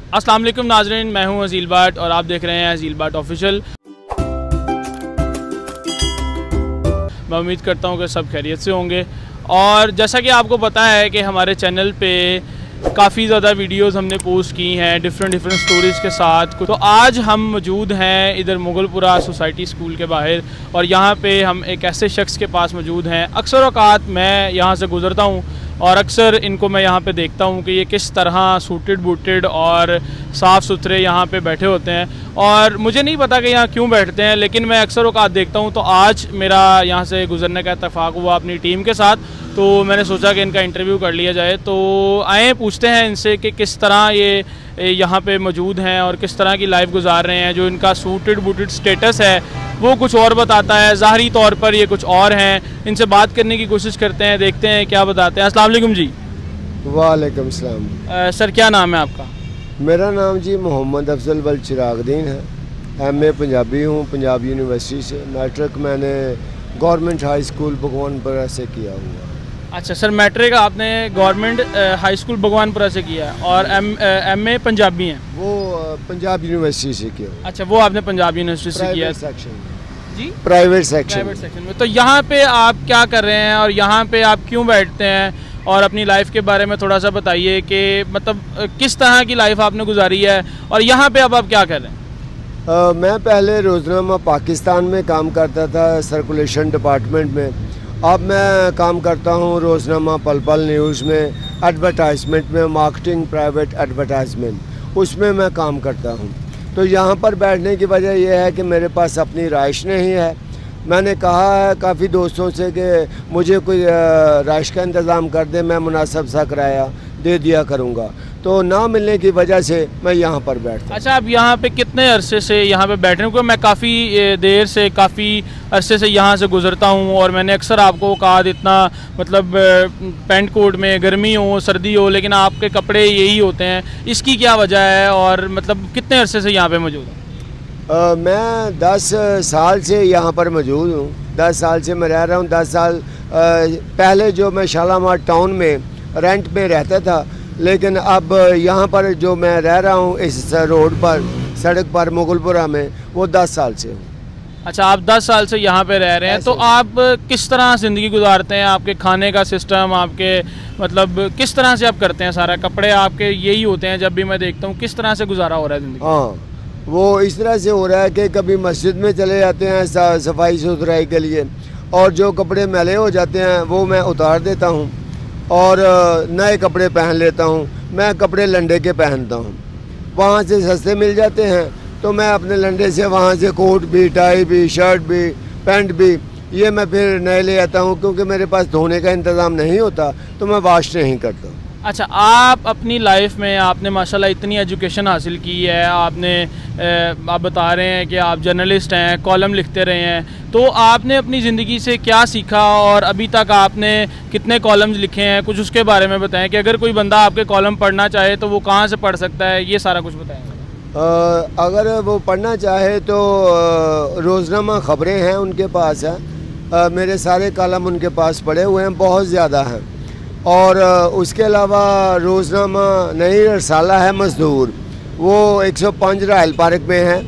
अस्सलाम वालेकुम नाज़रीन, मैं हूं अज़ील बाट और आप देख रहे हैं अज़ील बाट ऑफिशियल। मैं उम्मीद करता हूं कि सब खैरियत से होंगे। और जैसा कि आपको पता है कि हमारे चैनल पे काफ़ी ज़्यादा वीडियोस हमने पोस्ट की हैं डिफरेंट स्टोरीज़ के साथ। तो आज हम मौजूद हैं इधर मुगलपुरा सोसाइटी स्कूल के बाहर और यहाँ पे हम एक ऐसे शख्स के पास मौजूद हैं। अक्सर औक़ात मैं यहाँ से गुज़रता हूँ और अक्सर इनको मैं यहाँ पे देखता हूँ कि ये किस तरह सूटेड बूटेड और साफ़ सुथरे यहाँ पे बैठे होते हैं। और मुझे नहीं पता कि यहाँ क्यों बैठते हैं, लेकिन मैं अक्सर औक़ात देखता हूँ। तो आज मेरा यहाँ से गुज़रने का इत्तेफाक हुआ अपनी टीम के साथ, तो मैंने सोचा कि इनका इंटरव्यू कर लिया जाए। तो आए पूछते हैं इनसे कि किस तरह ये यहाँ पे मौजूद हैं और किस तरह की लाइफ गुजार रहे हैं। जो इनका सूटेड बूटेड स्टेटस है वो कुछ और बताता है, ज़ाहरी तौर पर ये कुछ और हैं। इनसे बात करने की कोशिश करते हैं, देखते हैं क्या बताते हैं। अस्सलाम वालेकुम जी। वालेकुम सलाम। सर क्या नाम है आपका? मेरा नाम जी मोहम्मद अफजल वल चिरागदीन है। MA पंजाबी हूँ पंजाब यूनिवर्सिटी से। मैट्रिक मैंने गवर्नमेंट हाई स्कूल भगवानपुरा से किया हुआ। अच्छा सर, मैट्रिक आपने गवर्नमेंट हाई स्कूल भगवानपुरा से किया है और MA पंजाबी हैं? वो पंजाब यूनिवर्सिटी से किया। अच्छा, वो आपने पंजाब यूनिवर्सिटी से किया सेक्शन जी? प्राइवेट सेक्शन में। तो यहाँ पे आप क्या कर रहे हैं और यहाँ पे आप क्यों बैठते हैं, और अपनी लाइफ के बारे में थोड़ा सा बताइए कि मतलब किस तरह की लाइफ आपने गुजारी है और यहाँ पे अब आप क्या कर रहे हैं? मैं पहले रोज़नामा पाकिस्तान में काम करता था सर्कुलेशन डिपार्टमेंट में। अब मैं काम करता हूँ रोज़नामा पल पल न्यूज़ में, एडवर्टाइजमेंट में, मार्केटिंग प्राइवेट एडवर्टाइजमेंट, उसमें मैं काम करता हूँ। तो यहाँ पर बैठने की वजह यह है कि मेरे पास अपनी राइश नहीं है। मैंने कहा है काफ़ी दोस्तों से कि मुझे कोई राइश का इंतज़ाम कर दे, मैं मुनासिब सा किराया दे दिया करूँगा। तो ना मिलने की वजह से मैं यहाँ पर बैठता। अच्छा, आप यहाँ पे कितने अरसे से यहाँ पे बैठ रहे हैं? क्योंकि मैं काफ़ी देर से काफ़ी अरसे से यहाँ से गुज़रता हूँ और मैंने अक्सर आपको कहा इतना मतलब पैंट कोट में गर्मी हो सर्दी हो, लेकिन आपके कपड़े यही होते हैं। इसकी क्या वजह है और मतलब कितने अरसे से यहाँ पर मौजूद हैं? मैं 10 साल से यहाँ पर मौजूद हूँ। 10 साल से मैं रह रहा हूँ। 10 साल पहले जो मैं शालामार टाउन में रेंट में रहता था, लेकिन अब यहाँ पर जो मैं रह रहा हूँ इस रोड पर सड़क पर मुगलपुरा में, वो 10 साल से हूँ। अच्छा, आप 10 साल से यहाँ पे रह रहे हैं। तो आप किस तरह ज़िंदगी गुजारते हैं? आपके खाने का सिस्टम, आपके मतलब किस तरह से आप करते हैं सारा? कपड़े आपके यही होते हैं जब भी मैं देखता हूँ, किस तरह से गुजारा हो रहा है ज़िंदगी? हाँ, वो इस तरह से हो रहा है कि कभी मस्जिद में चले जाते हैं सफाई सुथराई के लिए, और जो कपड़े मैले हो जाते हैं वो मैं उतार देता हूँ और नए कपड़े पहन लेता हूँ। मैं कपड़े लंडे के पहनता हूँ, वहाँ से सस्ते मिल जाते हैं, तो मैं अपने लंडे से वहाँ से कोट भी, टाई भी, शर्ट भी, पैंट भी, ये मैं फिर नए ले आता हूँ। क्योंकि मेरे पास धोने का इंतज़ाम नहीं होता तो मैं वॉश नहीं करता। अच्छा, आप अपनी लाइफ में आपने माशाल्लाह इतनी एजुकेशन हासिल की है, आप बता रहे हैं कि आप जर्नलिस्ट हैं, कॉलम लिखते रहे हैं, तो आपने अपनी ज़िंदगी से क्या सीखा और अभी तक आपने कितने कॉलम्स लिखे हैं? कुछ उसके बारे में बताएं कि अगर कोई बंदा आपके कॉलम पढ़ना चाहे तो वो कहाँ से पढ़ सकता है, ये सारा कुछ बताएं। अगर वो पढ़ना चाहे तो रोज़नामा ख़बरें हैं उनके पास है। मेरे सारे कॉलम उनके पास पड़े हुए हैं, बहुत ज़्यादा हैं। और उसके अलावा रोज़नामा नई रसाला है मज़दूर, वो 105 राहल पार्क में है।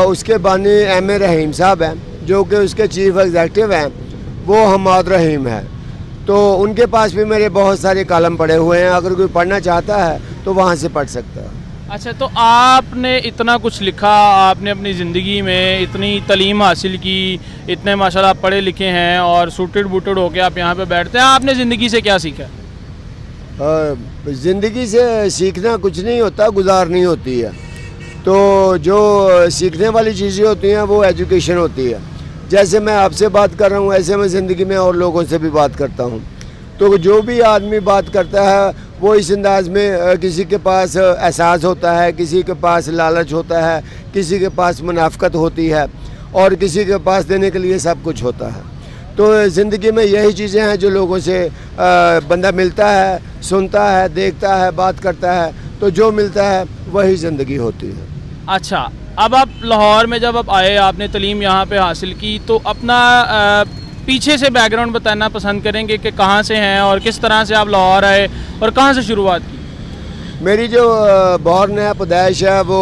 उसके बानी MA रहीम साहब हैं, जो कि उसके चीफ़ एग्जेक्टिव हैं, वो हमाद रहीम है। तो उनके पास भी मेरे बहुत सारे कॉलम पड़े हुए हैं। अगर कोई पढ़ना चाहता है तो वहाँ से पढ़ सकता है। अच्छा, तो आपने इतना कुछ लिखा, आपने अपनी ज़िंदगी में इतनी तालीम हासिल की, इतने माशाल्लाह पढ़े लिखे हैं और सूटेड बूटेड होके आप यहाँ पे बैठते हैं, आपने ज़िंदगी से क्या सीखा? ज़िंदगी से सीखना कुछ नहीं होता, गुजारनी होती है। तो जो सीखने वाली चीज़ें होती हैं वो एजुकेशन होती है। जैसे मैं आपसे बात कर रहा हूँ, ऐसे मैं ज़िंदगी में और लोगों से भी बात करता हूँ। तो जो भी आदमी बात करता है वो इस अंदाज में, किसी के पास एहसास होता है, किसी के पास लालच होता है, किसी के पास मुनाफ़कत होती है और किसी के पास देने के लिए सब कुछ होता है। तो ज़िंदगी में यही चीज़ें हैं जो लोगों से बंदा मिलता है, सुनता है, देखता है, बात करता है, तो जो मिलता है वही ज़िंदगी होती है। अच्छा, अब आप लाहौर में जब आप आए, आपने तालीम यहाँ पे हासिल की, तो अपना पीछे से बैकग्राउंड बताना पसंद करेंगे कि कहाँ से हैं और किस तरह से आप लाहौर आए और कहाँ से शुरुआत की? मेरी जो बॉर्न है पैदाइश है वो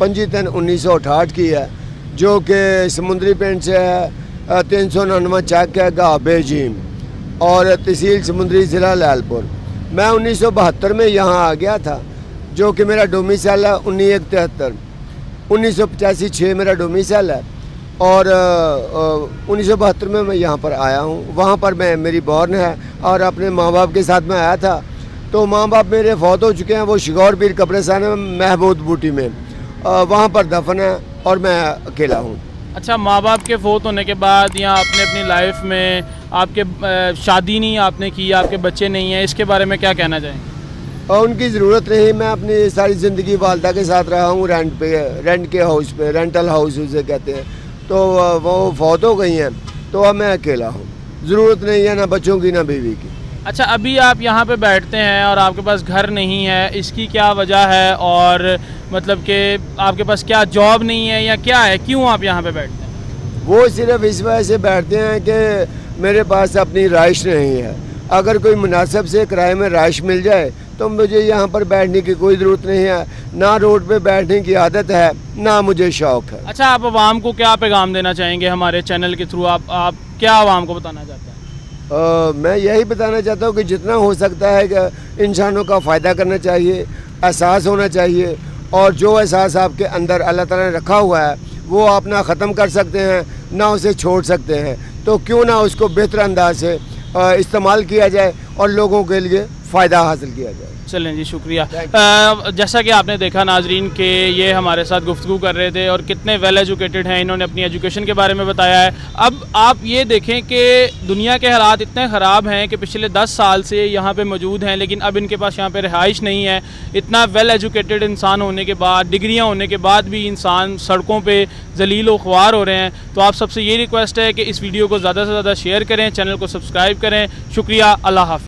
25/3/1968 की है, जो कि समुंदरी पिंड से है 399 चक है गाबे झीम और तहसील समुंदरी ज़िला लैलपुर। मैं 1972 में यहाँ आ गया था, जो कि मेरा डोमिसाइल है 1973। 1985-6 मेरा डोमिसाइल है और 1972 में मैं यहाँ पर आया हूँ। वहाँ पर मेरी बॉर्न है और अपने माँ बाप के साथ में आया था। तो माँ बाप मेरे फौत हो चुके हैं, वो शिगौर पीर कब्रिस्तान में महबूद बूटी में वहाँ पर दफन है और मैं अकेला हूँ। अच्छा, माँ बाप के फौत होने के बाद या आपने अपनी लाइफ में आपके शादी नहीं आपने की, आपके बच्चे नहीं हैं, इसके बारे में क्या कहना चाहेंगे? और उनकी ज़रूरत नहीं, मैं अपनी सारी ज़िंदगी वालदा के साथ रहा हूँ रेंट के हाउस पे, रेंटल हाउस उसे कहते हैं। तो वो फौत हो गई हैं, तो अब मैं अकेला हूँ। ज़रूरत नहीं है ना बच्चों की ना बीवी की। अच्छा, अभी आप यहाँ पे बैठते हैं और आपके पास घर नहीं है, इसकी क्या वजह है? और मतलब कि आपके पास क्या जॉब नहीं है या क्या है, क्यों आप यहाँ पे बैठते हैं? वो सिर्फ इस वजह से बैठते हैं कि मेरे पास अपनी राइश नहीं है। अगर कोई मुनासिब से किराए में राइश मिल जाए तो मुझे यहाँ पर बैठने की कोई ज़रूरत नहीं है। ना रोड पे बैठने की आदत है, ना मुझे शौक़ है। अच्छा, आप आवाम को क्या पैगाम देना चाहेंगे हमारे चैनल के थ्रू? आप क्या आवाम को बताना चाहते हैं? मैं यही बताना चाहता हूँ कि जितना हो सकता है कि इंसानों का फ़ायदा करना चाहिए, एहसास होना चाहिए, और जो एहसास आपके अंदर अल्लाह ताला ने रखा हुआ है वो आप ना ख़त्म कर सकते हैं ना उसे छोड़ सकते हैं। तो क्यों ना उसको बेहतर अंदाज से इस्तेमाल किया जाए और लोगों के लिए फ़ायदा हासिल किया जाए। चलें जी, शुक्रिया। जैसा कि आपने देखा नाजरीन के ये हमारे साथ गुफ्तगू कर रहे थे और कितने वेल एजुकेटेड हैं, इन्होंने अपनी एजुकेशन के बारे में बताया है। अब आप ये देखें कि दुनिया के हालात इतने ख़राब हैं कि पिछले 10 साल से यहाँ पे मौजूद हैं, लेकिन अब इनके पास यहाँ पे रिहाइश नहीं है। इतना वेल एजुकेटेड इंसान होने के बाद, डिग्रियाँ होने के बाद भी इंसान सड़कों पर जलील व ख्वार हो रहे हैं। तो आप सबसे ये रिक्वेस्ट है कि इस वीडियो को ज़्यादा से ज़्यादा शेयर करें, चैनल को सब्सक्राइब करें। शुक्रिया, अल्लाह हाफ़िज़।